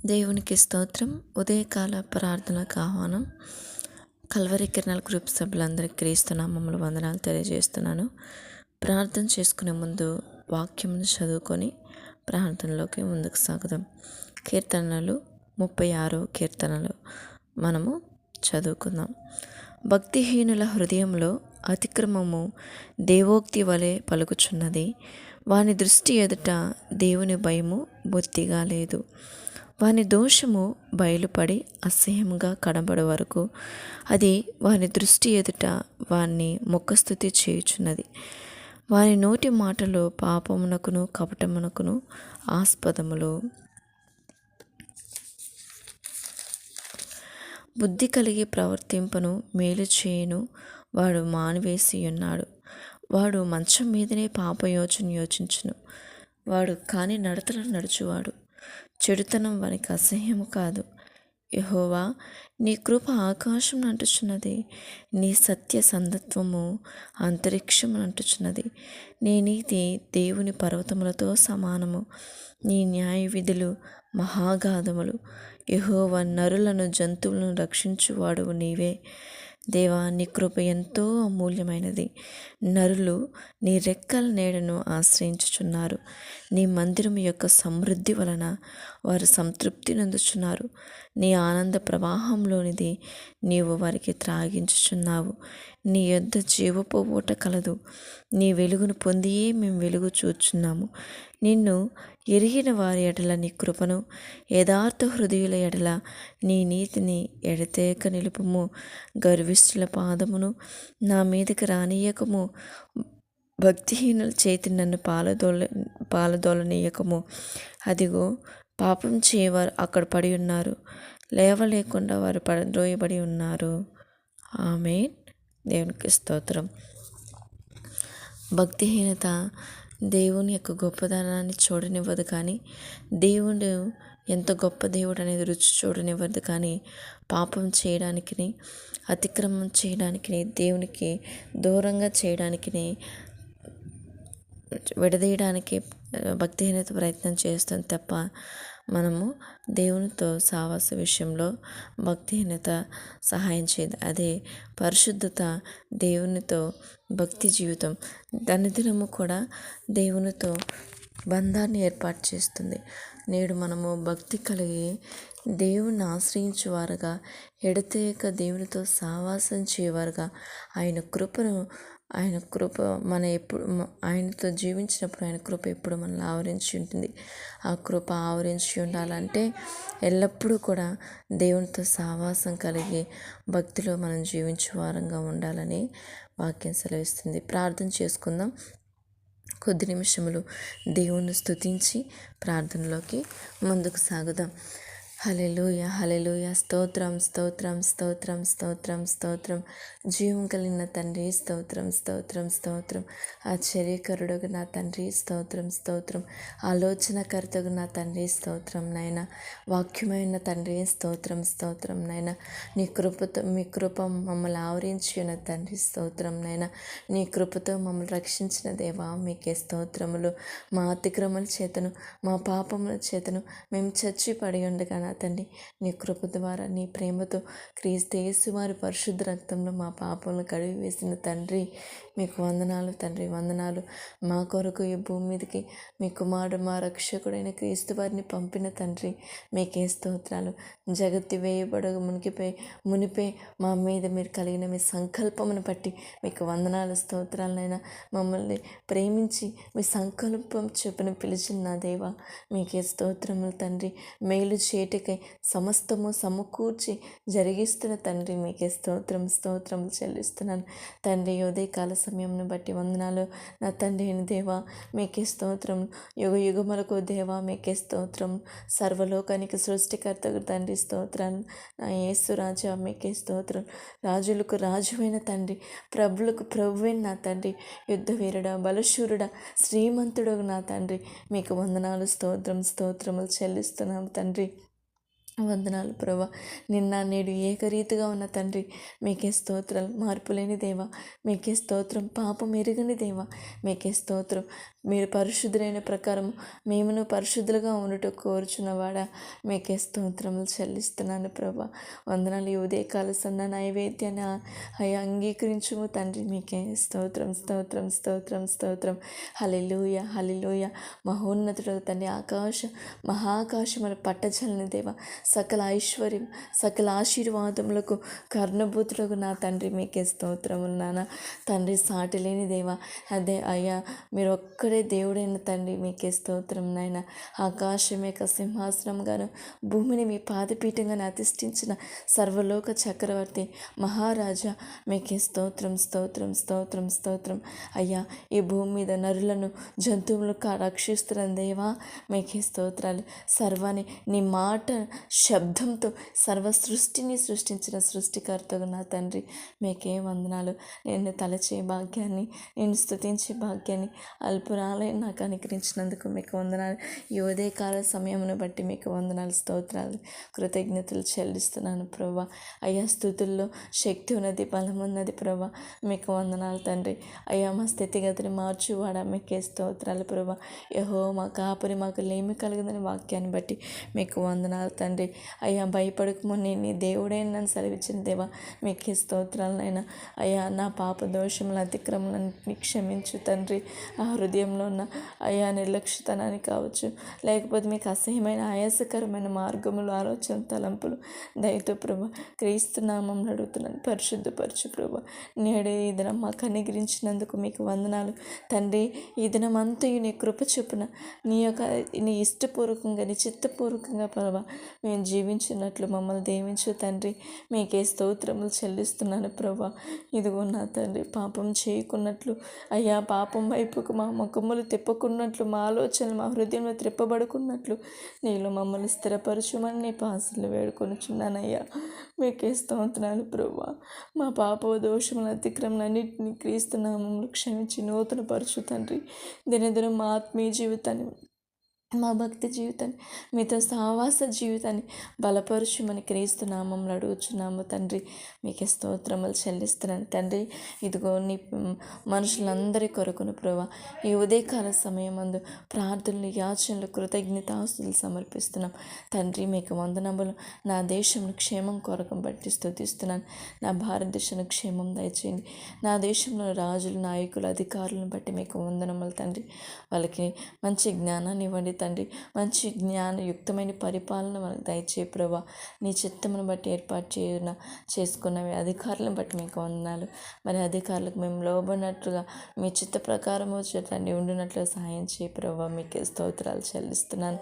దేవునికి స్తోత్రం. ఉదయకాల ప్రార్థనలకు ఆహ్వానం. కల్వరి కిరణాల గ్రూప్ సభ్యులందరికీ క్రీస్తు నామములో వందనాలు తెలియజేస్తున్నాను. ప్రార్థన చేసుకునే ముందు వాక్యమును చదువుకొని ప్రార్థనలోకి ముందుకు సాగుదాం. కీర్తనలు 36వ కీర్తనలు మనము చదువుకుందాం. భక్తిహీనుల హృదయంలో అతిక్రమము దేవోక్తి వలె పలుకుచున్నది. వాని దృష్టి ఎదుట దేవుని భయము బొత్తిగా లేదు. వాని దోషము బయలుపడి అసహ్యంగా కనబడే వరకు అది వాని దృష్టి ఎదుట వాని ముఖస్థుతి చేయుచున్నది. వాని నోటి మాటలు పాపమునకును కపటమునకును ఆస్పదములు. బుద్ధి కలిగి ప్రవర్తింపను మేలు చేయును వాడు మానివేసి ఉన్నాడు. వాడు మంచం మీదనే పాపయోచన యోచించును. వాడు కాని నడతలను నడుచువాడు. చెడుతనం వానికి అసహ్యము కాదు. యెహోవా, నీ కృప ఆకాశం అంటుచున్నది. నీ సత్య సంధత్వము అంతరిక్షము అంటుచున్నది. నీ నీతి దేవుని పర్వతములతో సమానము. నీ న్యాయ విధులు మహాగాధములు. యెహోవా, నరులను జంతువులను రక్షించువాడువు నీవే. దేవా, నీ కృప ఎంతో అమూల్యమైనది. నరులు నీ రెక్కల నీడను ఆశ్రయించుచున్నారు. నీ మందిరము యొక్క సమృద్ధి వలన వారు సంతృప్తి నందుచున్నారు. నీ ఆనంద ప్రవాహంలోనిది నీవు వారికి త్రాగించుచున్నావు. నీ యొద్ద జీవపు ఊట కలదు. నీ వెలుగును పొందియే మేము వెలుగు చూచున్నాము. నిన్ను ఎరిగిన వారి ఎడల నీ కృపను, యథార్థ హృదయుల ఎడల నీ నీతిని ఎడతేక నిలుపుము. గర్విష్ఠుల పాదమును నా మీదకి రానియకము. భక్తిహీనుల చేతి నన్ను పాలదోలనీయకము. అదిగో, పాపం చేయవారు అక్కడ పడి ఉన్నారు. లేవలేకుండా వారు పడద్రోయబడి ఉన్నారు. ఆమేన్. దేవునికి స్తోత్రం. భక్తిహీనత దేవుని యొక్క గొప్పదనాన్ని చూడనివ్వదు, కానీ దేవుడు ఎంత గొప్ప దేవుడు అనేది రుచి చూడనివ్వదు. కానీ పాపం చేయడానికి, అతిక్రమం చేయడానికి, దేవునికి దూరంగా చేయడానికి, విడదీయడానికి భక్తిహీనత ప్రయత్నం చేస్తుంది తప్ప మనము దేవునితో సావాస విషయంలో భక్తిహీనత సహాయం చేయదు. అదే పరిశుద్ధత దేవునితో భక్తి జీవితం దినదినము కూడా దేవునితో బంధాన్ని ఏర్పాటు చేస్తుంది. నేడు మనము భక్తి కలిగి దేవుని ఆశ్రయించేవారుగా, ఎడతెగక దేవునితో సావాసం చేయవారుగా, ఆయన కృప మన ఎప్పుడు ఆయనతో జీవించినప్పుడు ఆయన కృప ఎప్పుడు మనల్ని ఆవరించి ఉంటుంది. ఆ కృప ఆవరించి ఉండాలంటే ఎల్లప్పుడూ కూడా దేవునితో సావాసం కలిగి భక్తిలో మనం జీవించే వారంగా ఉండాలని వాక్యం సెలవిస్తుంది. ప్రార్థన చేసుకుందాం. కొద్ది నిమిషములు దేవుణ్ణి స్తుతించి ప్రార్థనలోకి ముందుకు సాగుదాం. హల్లెలూయా, హల్లెలూయా. స్తోత్రం, స్తోత్రం, స్తోత్రం, స్తోత్రం, స్తోత్రం. జీవం కలిగిన తండ్రి స్తోత్రం, స్తోత్రం, స్తోత్రం. ఆశ్చర్యకరుడుగు నా తండ్రి స్తోత్రం, స్తోత్రం. ఆలోచనకర్తగు నా తండ్రి స్తోత్రం నాయన. వాక్యమైన తండ్రి స్తోత్రం, స్తోత్రం నాయన. నీ కృపతో మీ కృప మమ్మల్ని ఆవరించిన తండ్రి స్తోత్రం నాయన. నీ కృపతో మమ్మల్ని రక్షించిన దేవా మీకే స్తోత్రములు. మా అతిక్రమల చేతను, మా పాపముల చేతను మేము చచ్చి పడి ఉండగా నా తండ్రి, నీ కృప ద్వారా, నీ ప్రేమతో క్రీస్తు యేసు వారి పరిశుద్ధ రక్తంలో మా పాపలను కడిగి వేసిన తండ్రి మీకు వందనాలు తండ్రి, వందనాలు. మా కొరకు ఈ భూమి మీదకి మీ కుమారుడు, మా రక్షకుడైన క్రీస్తు వారిని పంపిన తండ్రి మీకే స్తోత్రాలు. జగత్తి వేయబడగ మునిపే మా మీద మీరు కలిగిన మీ సంకల్పమును బట్టి మీకు వందనాలు, స్తోత్రాలైనా. మమ్మల్ని ప్రేమించి మీ సంకల్పం చొప్పున పిలిచిన నా దేవా మీకే స్తోత్రములు తండ్రి. మేలు చేటుకై సమస్తము సమకూర్చి జరిగిస్తున్న తండ్రి మీకే స్తోత్రం, స్తోత్రములు చెల్లిస్తున్నాను తండ్రి. ఉదయకాల సమయంను బట్టి వందనాలు నా తండ్రి అయిన దేవా మీకే స్తోత్రం. యుగ యుగములకు దేవా మీకే స్తోత్రం. సర్వలోకానికి సృష్టికర్తకు తండ్రి స్తోత్రాలు. నా యేసు రాజా మీకే స్తోత్రం. రాజులకు రాజువైన తండ్రి, ప్రభులకు ప్రభువైన నా తండ్రి, యుద్ధ వీరుడా, బలశూరుడా, శ్రీమంతుడు నా తండ్రి మీకు వందనాలు, స్తోత్రం, స్తోత్రములు చెల్లిస్తున్నాం తండ్రి. వందనాలు ప్రభా. నిన్న నేడు ఏకరీతిగా ఉన్న తండ్రి మీకే స్తోత్రాలు. మార్పులేని దేవా మీకే స్తోత్రం. పాపం ఎరుగని దేవా మీకే స్తోత్రం. మీరు పరిశుద్ధులైన ప్రకారం మేమును పరిశుద్ధులుగా ఉండటం కోరుచున్నవాడా, మీకే స్తోత్రములు చెల్లిస్తున్నాను ప్రభా. వందనాలు. ఈ ఉదయకాల సన్న నైవేద్యాన్ని అయ్యా అంగీకరించుము తండ్రి. మీకే స్తోత్రం స్తోత్రం స్తోత్రం స్తోత్రం. హల్లెలూయా హల్లెలూయా. మహోన్నతుడు తండ్రి, మహాకాశముల పట్టజలని దేవ, సకల ఐశ్వర్యం సకల ఆశీర్వాదములకు కర్ణభూతులకు నా తండ్రి మీకే స్తోత్రములు నాన్న. తండ్రి సాటి లేని దేవ, అదే అయ్యా మీరు ఒక్కడే దేవుడైన తండ్రి మీకే స్తోత్రం నాయన. ఆకాశం యొక్క సింహాసనంగాను భూమిని మీ పాదపీఠంగాను అధిష్ఠించిన సర్వలోక చక్రవర్తి మహారాజా మీకే స్తోత్రం స్తోత్రం స్తోత్రం స్తోత్రం. అయ్యా ఈ భూమి మీద నరులను జంతువులను రక్షిస్తున్న దేవా మీకే స్తోత్రాలు. సర్వాన్ని నీ మాట శబ్దంతో సర్వ సృష్టిని సృష్టించిన సృష్టికర్తగా నా తండ్రి మీకే వందనాలు. నేను తలచే భాగ్యాన్ని, నేను స్తుతించే భాగ్యాన్ని అల్పురాలై నాకు అనుగ్రహించినందుకు మీకు వందనాలు. ఈ ఉదయకాల సమయమును బట్టి మీకు వందనాలు, స్తోత్రాలు, కృతజ్ఞతలు చెల్లిస్తున్నాను ప్రభా. అయ్యా స్తుతుల్లో శక్తి ఉన్నది, బలం ఉన్నది ప్రభా. మీకు వందనాలు తండ్రి. అయ్యా మా స్థితిగతిని మార్చువాడా మీకే స్తోత్రాలు ప్రభా. యెహోవా మా కాపరి, మాకు లేమి కలుగుదని వాక్యాన్ని బట్టి మీకు వందనాలు తండ్రి. అయ్యా భయపడకము, నేను నీ దేవుడైన నన్ను సెలవిచ్చిన దేవా మీకే స్తోత్రాలనైనా. అయ్యా నా పాప దోషములు అతిక్రమణని క్షమించు తండ్రి. ఆ హృదయంలో ఉన్న అయ్యా నిర్లక్ష్యతనాన్ని కావచ్చు, లేకపోతే మీకు అసహ్యమైన ఆయాసకరమైన మార్గములు, ఆలోచన, తలంపులు దయతో ప్రభా క్రీస్తు నామంలో అడుగుతున్నాను, పరిశుద్ధపరచు ప్రభా. నేడే ఈ దినం మాకు అనుగ్రహించినందుకు మీకు వందనాలు తండ్రి. ఈ దినమంతయు నీ కృప చొప్పున నీ ఇష్టపూర్వకంగా, నీ చిత్తపూర్వకంగా ప్రభా మేము జీవించినట్లు మమ్మల్ని దీవించు తండ్రి. మీకే స్తోత్రములు చెల్లిస్తున్నాను ప్రభా. ఇదిగో నా తండ్రి, పాపం చేయకున్నట్లు అయ్యా, పాపం వైపుకు మా ముఖములు తిప్పకున్నట్లు, మా ఆలోచనలు మా హృదయంలో త్రిప్పబడుకున్నట్లు నీలో మమ్మల్ని స్థిరపరచుమని నీ పాసలు వేడుకొనుచున్నానయ్యా. మీకే స్తోత్రాలు ప్రభా. మా పాప దోషముల అతిక్రమణన్నింటినీ క్రీస్తు నామములో క్షమించి నూతన పరచు తండ్రి. దినదినం మా ఆత్మీయ జీవితాన్ని, మా భక్తి జీవితాన్ని, మీతో సహవాస జీవితాన్ని బలపరుచుమని క్రీస్తు నామంలో అడుగుచున్నాము తండ్రి. మీకే స్తోత్రములు చెల్లిస్తున్నాను తండ్రి. ఇదిగో నీ మనుషులందరి కొరకును ప్రభా ఈ ఉదయకాల సమయమందు ప్రార్థనలు, యాచనలు, కృతజ్ఞతాస్తులు సమర్పిస్తున్నాం తండ్రి. మీకు వందనములు. నా దేశంలో క్షేమం కొరకు బట్టి స్తుతిస్తున్నాను. నా భారతదేశంలో క్షేమం దయచేయండి. నా దేశంలో రాజులు, నాయకులు, అధికారులను బట్టి మీకు వందనములు తండ్రి. వాళ్ళకి మంచి జ్ఞానాన్ని ఇవ్వండి తండ్రి. మంచి జ్ఞానయుక్తమైన పరిపాలన మనకు దయచే ప్రభా. నీ చిత్తమును బట్టి ఏర్పాటు చేసుకున్నవి అధికారులను బట్టి మీకు వందనాలు. మరి అధికారులకు మేము లోబడినట్లుగా మీ చిత్త ప్రకారము తండ్రి ఉండినట్లు సహాయం చేయ ప్రభా. మీకే స్తోత్రాలు చెల్లిస్తున్నాను.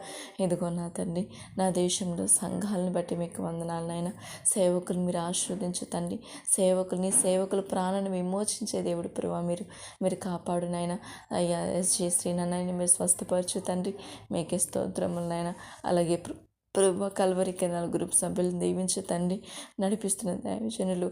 ఇదిగో నా తండ్రి, నా దేశంలో సంఘాలను బట్టి మీకు వందనాలు నాయన. సేవకులు మీరు ఆశీర్వదించు తండ్రి. నీ సేవకుల ప్రాణాన్ని విమోచించే దేవుడు ప్రభా. మీరు కాపాడు నాయన. అయ్యా ఎస్జే శ్రీనారాయణ మీరు స్వస్థపరచు తండ్రి. మీకే స్తోత్రములు నాయన. అలాగే ప్రభు కల్వరి కెనాల్ గ్రూప్ సభ్యులను దీవించే తండ్రి. నడిపిస్తున్న దైవజనులు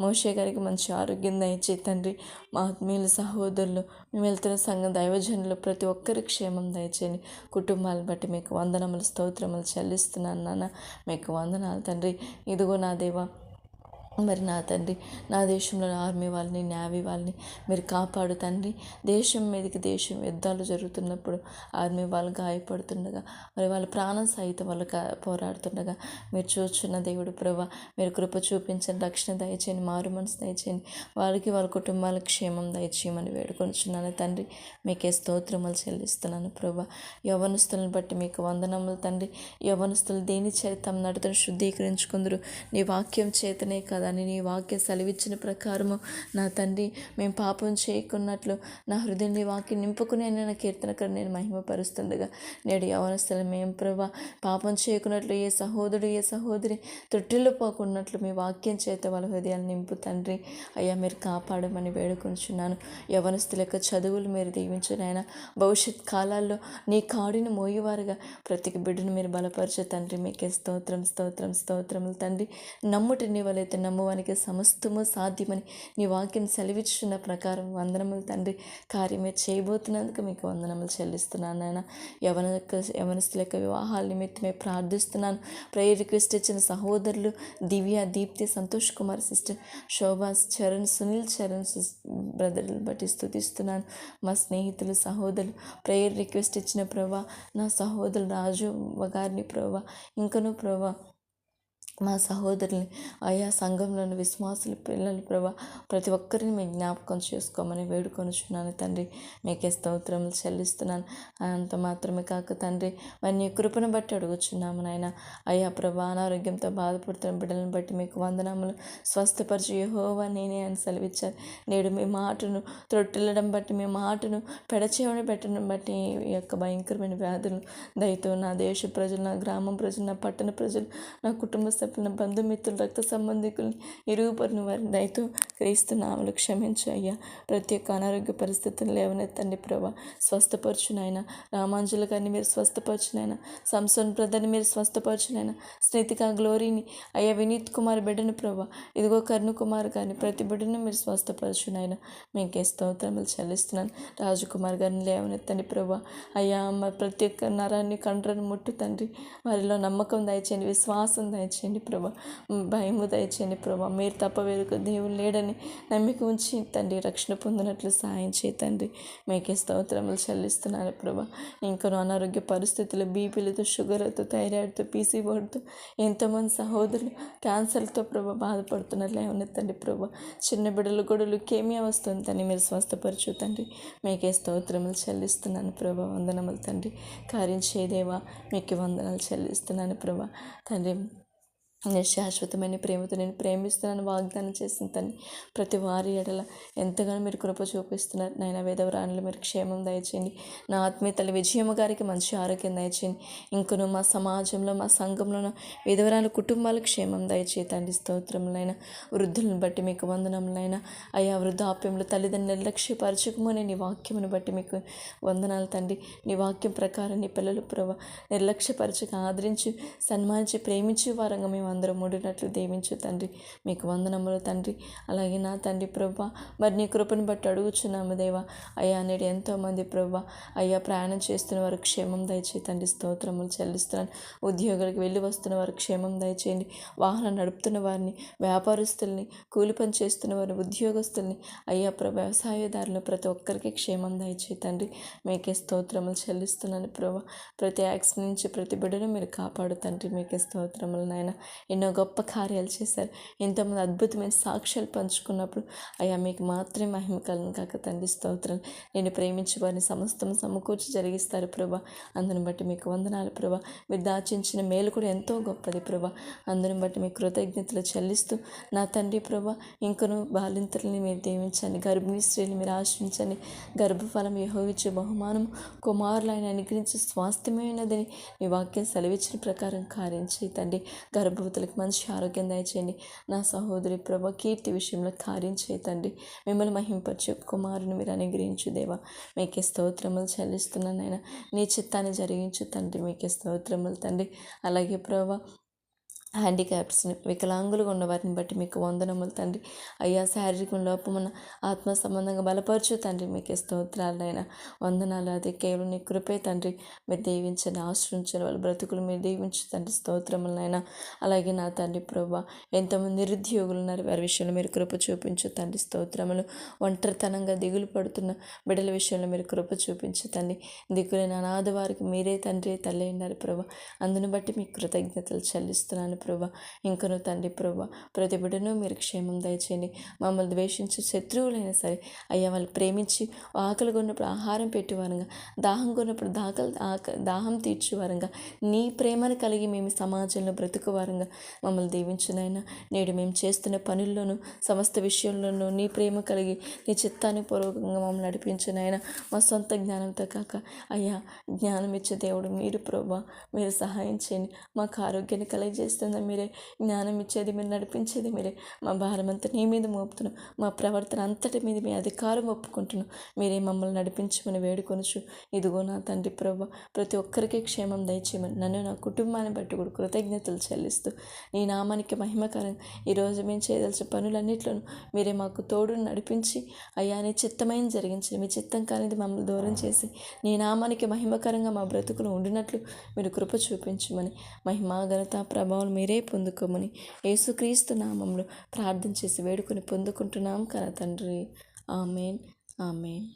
మోషే గారికి మంచి ఆరోగ్యం దయచే తండ్రి. మా ఆత్మీయుల సహోదరులు, మేము వెళ్తున్న సంఘం దైవజనులు ప్రతి ఒక్కరి క్షేమం దయచేయండి. కుటుంబాలను బట్టి మీకు వందనములు, స్తోత్రములు చెల్లిస్తున్నాను నాన్న. మీకు వందనాలు తండ్రి. ఇదిగో నా దేవా, మరి నా తండ్రి, నా దేశంలో ఆర్మీ వాళ్ళని, నేవీ వాళ్ళని మీరు కాపాడు తండ్రి. దేశం మీదకి దేశం యుద్ధాలు జరుగుతున్నప్పుడు ఆర్మీ వాళ్ళు గాయపడుతుండగా, మరి వాళ్ళ ప్రాణం సహితం వాళ్ళు పోరాడుతుండగా మీరు చూస్తున్న దేవుడు ప్రభా. మీరు కృప చూపించండి, రక్షణ దయచేయండి, మారు మనసు దయచేయండి. వాళ్ళకి వాళ్ళ కుటుంబాలకు క్షేమం దయచేయమని వేడుకొంచున్నాను తండ్రి. మీకే స్తోత్రములు చెల్లిస్తున్నాను ప్రభా. యవనస్తులను బట్టి మీకు వందనములు తండ్రి. యవనస్తులు దేని చేత తమ నడతను శుద్ధీకరించుకుందరు, నీ వాక్యం చేతనే కదా అని నీ వాక్యం సెలవిచ్చిన ప్రకారము నా తండ్రి మేము పాపం చేయకున్నట్లు నా హృదయం నీ వాక్యం నింపుకునే నా కీర్తనకరు నేను మహిమపరుస్తుండగా నేడు యవనస్తులు మేము ప్రభా పాపం చేయకున్నట్లు, ఏ సహోదరుడు ఏ సహోదరి తొట్టిల్లు పోకున్నట్లు మీ వాక్యం చేత వాళ్ళ హృదయాలు నింపు తండ్రి. అయ్యా మీరు కాపాడమని వేడుకొంచున్నాను. యవనస్తుల యొక్క చదువులు మీరు దీవించునైనా. భవిష్యత్ కాలాల్లో నీ కాడిని మోయేవారుగా ప్రతి బిడ్డను మీరు బలపరచు తండ్రి. మీకే స్తోత్రం స్తోత్రం స్తోత్రములు తండ్రి. నమ్ముటి నీ వలైతే నమ్ము నమ్మువానికి సమస్తము సాధ్యమని నీ వాక్యం సెలవిచ్చున్న ప్రకారం వందనములు తండ్రి. కార్యమే చేయబోతున్నందుకు మీకు వందనములు చెల్లిస్తున్నాను నాయన. యవనస్తుల యొక్క వివాహాల నిమిత్తమే ప్రార్థిస్తున్నాను. ప్రేయర్ రిక్వెస్ట్ ఇచ్చిన సహోదరులు దివ్య, దీప్తి, సంతోష్ కుమార్ సిస్టర్, శోభా, చరణ్, సునీల్ చరణ్ బ్రదర్లను బట్టి స్తుతిస్తున్నాను. మా స్నేహితులు, సహోదరులు ప్రేయర్ రిక్వెస్ట్ ఇచ్చిన ప్రభా, నా సహోదరులు రాజు గారిని ప్రభా, ఇంకనూ ప్రభా మా సహోదరుల్ని, ఆయా సంఘంలోని విశ్వాసులు, పిల్లలు ప్రభా, ప్రతి ఒక్కరిని మీ జ్ఞాపకం చేసుకోమని వేడుకొనుచున్నాను తండ్రి. మీకే స్తోత్రములు చెల్లిస్తున్నాను. అంత మాత్రమే కాక తండ్రి, మరి నీ కృపను బట్టి అడుగుచున్నాము నాయన. అయ్యా ప్రభా, అనారోగ్యంతో బాధపడుతున్న బిడ్డలను బట్టి మీకు వందనములు. స్వస్థపరిచి యెహోవా నేనే అని సెలవిచ్చారు. నేడు మీ మాటను త్రొట్టిల్లడం బట్టి, మీ మాటను పెడచేవని పెట్టడం బట్టి ఈ యొక్క భయంకరమైన వ్యాధులు దయతో నా దేశ ప్రజలు, నా గ్రామం ప్రజలు, నా పట్టణ ప్రజలు, నా కుటుంబ సభ్యులు, నా బంధుమిత్రులు, రక్త సంబంధికుల్ని, ఇరుగుపడిన వారిని దయతో క్రీస్తునామములో క్షమించు అయ్యా. ప్రతి ఒక్క అనారోగ్య పరిస్థితులు లేవనెత్తండి ప్రభా. స్వస్థపరచునైన రామాంజుల గారిని మీరు స్వస్థపరచునైనా, సంసోన్ బ్రదర్ని మీరు స్వస్థపరచునైనా, స్నేహితిక గ్లోరీని, అయ్యా వినీత్ కుమార్ బిడ్డను ప్రభా, ఇదిగో కర్ణ కుమార్ గారిని, ప్రతి బిడ్డను మీరు స్వస్థపరచునైనా. మీకే స్తోత్రములు చెల్లిస్తున్నాను. రాజకుమార్ గారిని లేవనెత్తండి ప్రభా. అయ్యా ప్రతి ఒక్క నరాన్ని, కండ్రను ముట్టు తండ్రి. వారిలో నమ్మకం దయచేయండి, విశ్వాసం దయచేయండి ప్రభా, భయము దయచేయండి ప్రభా. మీరు తప్ప వేరొక దేవుడు లేడని నమ్మిక ఉంచి తండ్రి రక్షణ పొందినట్లు సాయం చేయండి. మీకే స్తోత్రములు చెల్లిస్తున్నాను ప్రభా. ఇంకనూ అనారోగ్య పరిస్థితులు, బీపీలతో, షుగర్తో, థైరాయిడ్తో, పీసీఓడితో ఎంతోమంది సహోదరులు క్యాన్సర్తో ప్రభా బాధపడుతున్నట్లు ఏమన్నెత్తండి ప్రభా. చిన్న బిడ్డలు కూడా లుకేమియా వస్తుంది తండ్రి, మీరు స్వస్థపరచు తండ్రి. మీకే స్తోత్రములు చెల్లిస్తున్నాను ప్రభా. వందనములు తండ్రి. కార్యం చేయదేవా, మీకు వందనాలు చెల్లిస్తున్నాను ప్రభా. తండ్రి, నేను శాశ్వతమైన ప్రేమతో నేను ప్రేమిస్తున్నాను వాగ్దానం చేసిన తండ్రి. ప్రతి వారి ఎడల ఎంతగానో మీరు కృప చూపిస్తున్నారు నాయన. వేదవరాణులు మీరు క్షేమం దయచేయండి. నా ఆత్మీయ తల్లి విజయమ్మ గారికి మంచి ఆరోగ్యం దయచేయండి. ఇంకను మా సమాజంలో, మా సంఘంలో విధవరాల కుటుంబాలకు క్షేమం దయచేయండి. స్తోత్రములైనా వృద్ధులను బట్టి మీకు వందనములైనా. అయా వృద్ధాప్యంలో తల్లిదండ్రులు నిర్లక్ష్యపరచుకుమని నీ వాక్యమును బట్టి మీకు వందనాలు తండ్రి. నీ వాక్యం ప్రకారం నీ పిల్లలు ప్రభా నిర్లక్ష్యపరచక ఆదరించి, సన్మానించి, ప్రేమించి వారంగా మేము అందరం మూడినట్లు దీవించు తండ్రి. మీకు వందనములు తండ్రి. అలాగే నా తండ్రి ప్రభా, మరి నీ కృపను బట్టి అడుగుచున్నాము దేవా. అయ్యా నేడు ఎంతోమంది ప్రభా అయ్యా ప్రయాణం చేస్తున్న వారు క్షేమం దయచేయి తండ్రి. స్తోత్రములు చెల్లిస్తున్నాను. ఉద్యోగులకు వెళ్ళి వస్తున్న వారు క్షేమం దయచేయండి. వాహనం నడుపుతున్న వారిని, వ్యాపారస్తుల్ని, కూలి పని చేస్తున్న వారిని, ఉద్యోగస్తుల్ని, అయ్యా వ్యవసాయదారులు ప్రతి ఒక్కరికి క్షేమం దయచేయి తండ్రి. మీకే స్తోత్రములు చెల్లిస్తున్నాను ప్రభా. ప్రతి యాక్సిడెంట్ నుంచి ప్రతి బిడ్డను మీరు కాపాడు తండ్రి. మీకే స్తోత్రములు నాయన. ఎన్నో గొప్ప కార్యాలు చేశారు. ఎంతోమంది అద్భుతమైన సాక్ష్యాలు పంచుకున్నప్పుడు అయ్యా మీకు మాత్రమే మహిమ కలను కాక తండ్రి. స్తోత్రం. నేను ప్రేమించి వారిని సమస్తం సమకూర్చి జరిగిస్తారు ప్రభా. అందుని బట్టి మీకు వందనాలు ప్రభా. మీరు దాచించిన మేలు కూడా ఎంతో గొప్పది ప్రభా. అందుని బట్టి మీకు కృతజ్ఞతలు చెల్లిస్తూ నా తండ్రి ప్రభా, ఇంకను బాలింతల్ని మీరు దీవించండి. గర్భిణీ స్త్రీని మీరు ఆశ్రయించండి. గర్భఫలం యెహోవా బహుమానం కుమారులు ఆయన అనుగ్రహించి స్వాస్థ్యమైనదని మీ వాక్యం సెలవిచ్చిన ప్రకారం కార్యం చేయండి. గర్భవతులకు మంచి ఆరోగ్యం దయచేయండి. నా సహోదరి ప్రభా కీర్తి విషయంలో కార్యం చేయండి. మిమ్మల్ని మహింపరచు కుమారుని మీరు అనుగ్రహించు దేవా. మీకే స్తోత్రములు చెల్లిస్తున్నాను ఆయన. నీ చిత్తాన్ని జరిగించు తండ్రి. మీకే స్తోత్రములు తండ్రి. అలాగే ప్రభా హ్యాండిక్యాప్స్ని, వికలాంగులుగా ఉన్న వారిని బట్టి మీకు వందనములు తండ్రి. అయ్యా శారీరక లోపమున్న ఆత్మ సంబంధంగా బలపరచు తండ్రి. మీకే స్తోత్రాలైనా వందనాలు. అది కేవలం నీ కృపే తండ్రి. మీరు దీవించండి, ఆశ్రయించండి. వాళ్ళ బ్రతుకులు మీరు దీవించు తండ్రి. స్తోత్రములైనా. అలాగే నా తండ్రి ప్రభా ఎంతోమంది నిరుద్యోగులు ఉన్నారు, వారి విషయంలో మీరు కృప చూపించు తండ్రి. స్తోత్రములు. ఒంటరితనంగా దిగులు పడుతున్న బిడ్డల విషయంలో మీరు కృప చూపించు తండ్రి. దిగులైన అనాథ వారికి మీరే తండ్రి, తల్లి అయినారు ప్రభా. అందును బట్టి మీకు కృతజ్ఞతలు చెల్లిస్తున్నాను ప్రభా. ఇంకను తండ్రి ప్రభా ప్రతి బిడ్డను మీరు క్షేమం దయచేయండి. మమ్మల్ని ద్వేషించే శత్రువులైనా సరే అయ్యా వాళ్ళు ప్రేమించి ఆకలి కొన్నప్పుడు ఆహారం పెట్టేవారంగా, దాహం కొన్నప్పుడు దాహం తీర్చేవారంగా, నీ ప్రేమను కలిగి మేము సమాజంలో బ్రతుకువారంగా మమ్మల్ని దీవించునైనా. నేడు మేము చేస్తున్న పనుల్లోనూ సమస్త విషయంలోనూ నీ ప్రేమ కలిగి నీ చిత్తాన్ని పూర్వకంగా మమ్మల్ని నడిపించునైనా. మా సొంత జ్ఞానంతో కాక అయ్యా జ్ఞానం ఇచ్చే దేవుడు మీరు ప్రభా. మీరు సహాయం చేయండి. మాకు ఆరోగ్యాన్ని కలిగజేస్తుంది పరిశుద్ధాత్మ మీరే, జ్ఞానం ఇచ్చేది మీరు, నడిపించేది మీరే. మా భారం అంతా నీ మీద మోపుతున్నాం, మా ప్రవర్తన అంతటి మీద మీ అధికారం ఒప్పుకుంటున్నాం. మీరే మమ్మల్ని నడిపించమని వేడుకొనుచు, ఇదిగో నా తండ్రి ప్రభు, ప్రతి ఒక్కరికి క్షేమం దయచేయమని, నన్ను నా కుటుంబాన్ని బట్టి కూడా కృతజ్ఞతలు చెల్లిస్తూ, నీ నామానికి మహిమకరంగా ఈరోజు మేము చేయదలిచిన పనులన్నింటిలోనూ మీరే మాకు తోడు నడిపించి, అయ్యా నీ చిత్తమైన జరిగించి, మీ చిత్తం కానిది మమ్మల్ని దూరం చేసి, నీ నామానికి మహిమకరంగా మా బ్రతుకులు ఉండినట్లు మీరు కృప చూపించమని, మహిమా ఘనత ప్రభావం మీరే పొందుకోమని యేసుక్రీస్తు నామంలో ప్రార్థన చేసి వేడుకొని పొందుకుంటున్నాం కదా తండ్రి. Amen, amen.